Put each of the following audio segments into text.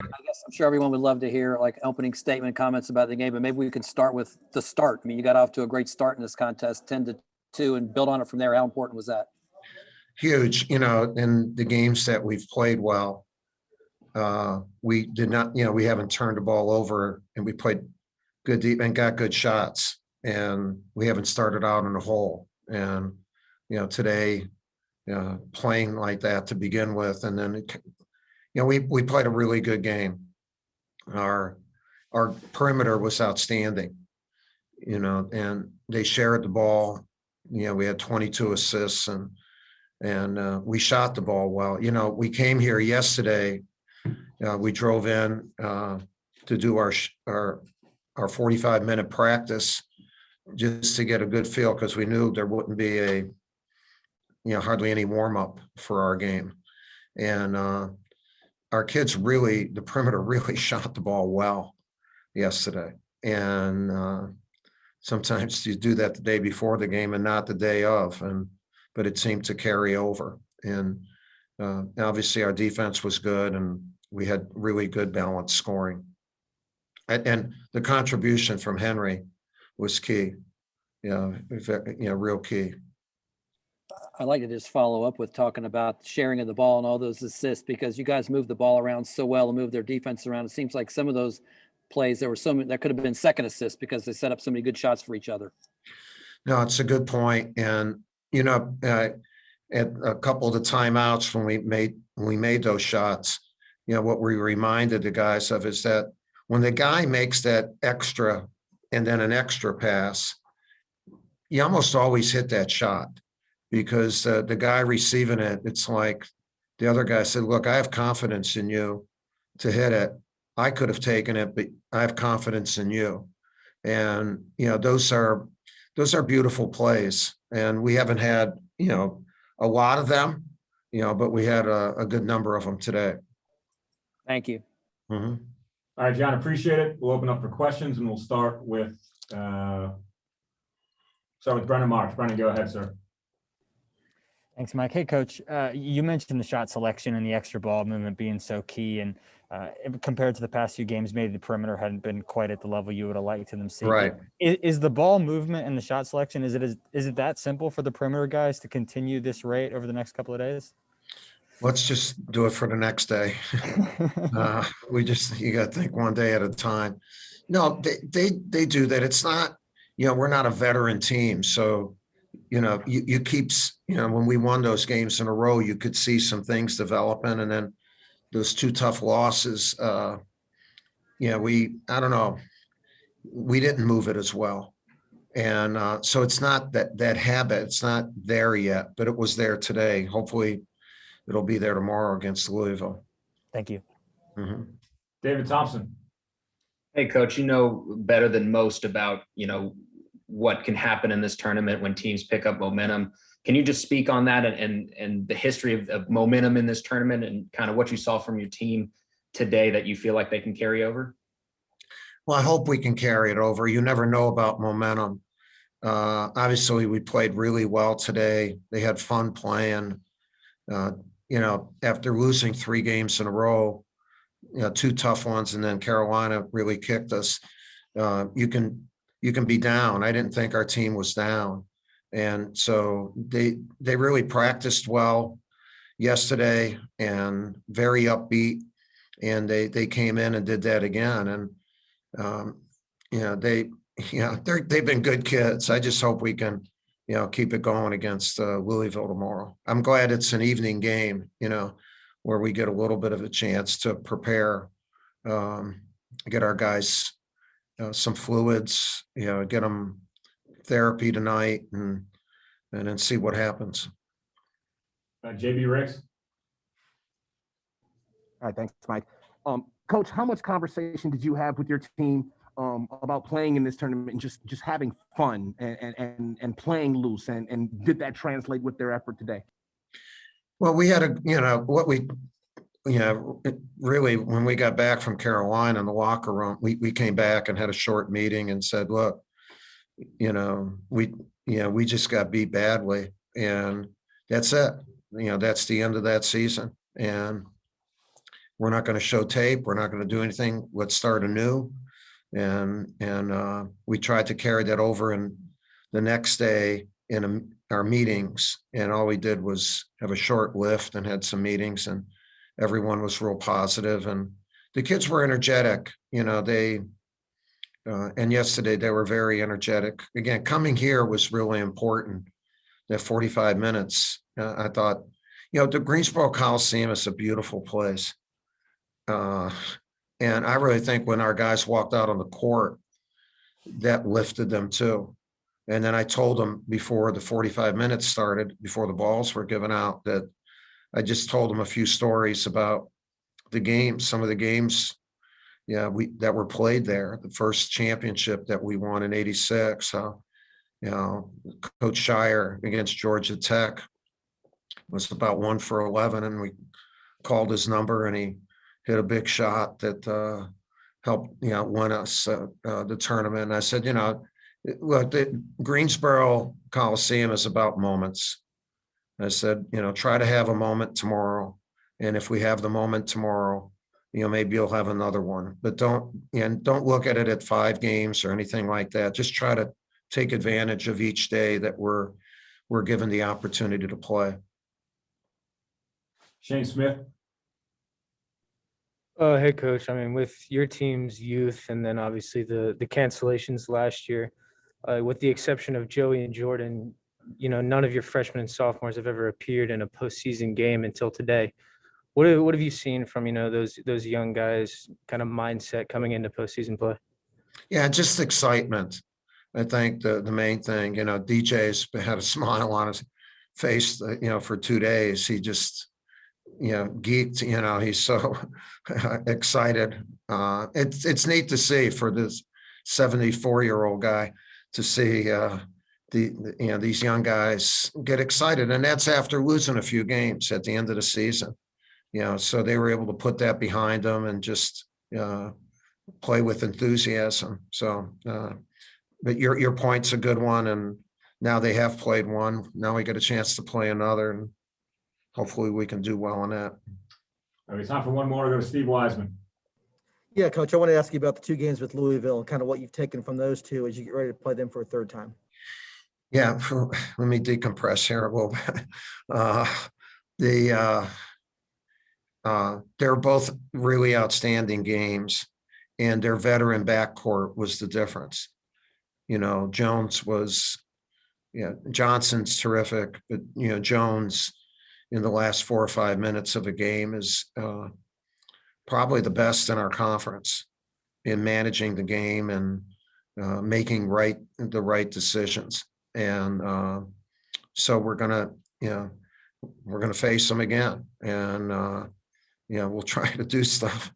I guess I'm sure everyone would love to hear like opening statement comments about the game, but maybe we can start with the start. I mean, you got off to a great start in this contest, 10-2, and build on it from there. How important was that? Huge, in the games that we've played well. We did not, we haven't turned the ball over, and we played good deep and got good shots, and we haven't started out in a hole. And, today, playing like that to begin with, and then, we played a really good game. Our perimeter was outstanding, and they shared the ball. We had 22 assists, and we shot the ball well. We came here yesterday. We drove in to do our 45-minute practice just to get a good feel, because we knew there wouldn't be hardly any warm up for our game. And our kids the perimeter really shot the ball well yesterday. And sometimes you do that the day before the game and not the day of, but it seemed to carry over. And obviously our defense was good, and we had really good balanced scoring. And the contribution from Henry was key, real key. I'd like to just follow up with talking about sharing of the ball and all those assists, because you guys moved the ball around so well and moved their defense around. It seems like some of those plays, there were so many that could have been second assists because they set up so many good shots for each other. No, it's a good point. And, at a couple of the timeouts when we made those shots, what we reminded the guys of is that when the guy makes that extra and then an extra pass, you almost always hit that shot, because the guy receiving it, it's like the other guy said, look, I have confidence in you to hit it. I could have taken it, but I have confidence in you. And, those are beautiful plays. And we haven't had, a lot of them, but we had a good number of them today. Thank you. Mm-hmm. All right, John, appreciate it. We'll open up for questions, and we'll start with Brendan Marks. Brendan, go ahead, sir. Thanks, Mike. Hey, Coach, you mentioned the shot selection and the extra ball movement being so key, and compared to the past few games, maybe the perimeter hadn't been quite at the level you would have liked to them see. Right. Is the ball movement and the shot selection, is it that simple for the perimeter guys to continue this rate over the next couple of days? Let's just do it for the next day. You got to think one day at a time. No, they do that. It's not, we're not a veteran team. So, you keep, when we won those games in a row, you could see some things developing. And then those two tough losses, I don't know, we didn't move it as well. And so it's not that habit, it's not there yet, but it was there today. Hopefully it'll be there tomorrow against Louisville. Thank you. Mm-hmm. David Thompson. Hey, Coach, you know better than most about, what can happen in this tournament when teams pick up momentum. Can you just speak on that and the history of momentum in this tournament and kind of what you saw from your team today that you feel like they can carry over? Well, I hope we can carry it over. You never know about momentum. Obviously, we played really well today. They had fun playing. After losing 3 games in a row, 2 tough ones, and then Carolina really kicked us. You can be down. I didn't think our team was down. And so they really practiced well yesterday and very upbeat. And they came in and did that again. And, they've been good kids. I just hope we can, keep it going against Louisville tomorrow. I'm glad it's an evening game, where we get a little bit of a chance to prepare, get our guys some fluids, get them therapy tonight, and then see what happens. JB Riggs. All right, thanks, Mike. Coach, how much conversation did you have with your team about playing in this tournament and just having fun and playing loose, and did that translate with their effort today? Well, we had really, when we got back from Carolina in the locker room, we came back and had a short meeting and said, look, we just got beat badly, and that's it. That's the end of that season. And, we're not going to show tape. We're not going to do anything. Let's start anew. And we tried to carry that over in the next day in our meetings. And all we did was have a short lift and had some meetings, and everyone was real positive. And the kids were energetic, and yesterday they were very energetic. Again, coming here was really important. That 45 minutes, I thought, the Greensboro Coliseum is a beautiful place. And I really think when our guys walked out on the court, that lifted them too. And then I told them before the 45 minutes started, before the balls were given out, that I just told them a few stories about the games, some of the games, that were played there. The first championship that we won in '86, Coach Shire against Georgia Tech was about 1 for 11, and we called his number, and he hit a big shot that helped, win us the tournament. And I said, look, the Greensboro Coliseum is about moments. I said, try to have a moment tomorrow. And if we have the moment tomorrow, maybe you'll have another one, but don't look at it at 5 games or anything like that. Just try to take advantage of each day that we're given the opportunity to play. Shane Smith. Hey, Coach. I mean, with your team's youth and then obviously the cancellations last year, with the exception of Joey and Jordan, none of your freshmen and sophomores have ever appeared in a postseason game until today. What have you seen from, those young guys' kind of mindset coming into postseason play? Yeah, just excitement. I think the main thing, DJ's had a smile on his face, for 2 days. He just, geeked, he's so excited. It's neat to see for this 74-year-old guy to see these young guys get excited. And that's after losing a few games at the end of the season. So they were able to put that behind them and just play with enthusiasm. So, but your point's a good one. And now they have played one. Now we get a chance to play another. And hopefully we can do well on that. Okay, time for one more to go to Steve Wiseman. Yeah, Coach, I want to ask you about the 2 games with Louisville and kind of what you've taken from those 2 as you get ready to play them for a 3rd time. Yeah, let me decompress here a little bit. They're both really outstanding games, and their veteran backcourt was the difference. Jones was, Johnson's terrific, but Jones in the last 4 or 5 minutes of a game is probably the best in our conference in managing the game and making the right decisions. And so we're gonna face them again, and we'll try to do stuff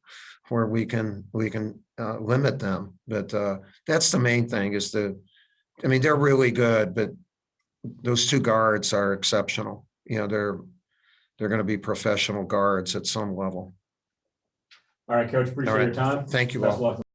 where we can limit them. But that's the main thing is they're really good, but those 2 guards are exceptional. They're going to be professional guards at some level. All right, Coach, appreciate All right. your time. Thank you Best all. of luck.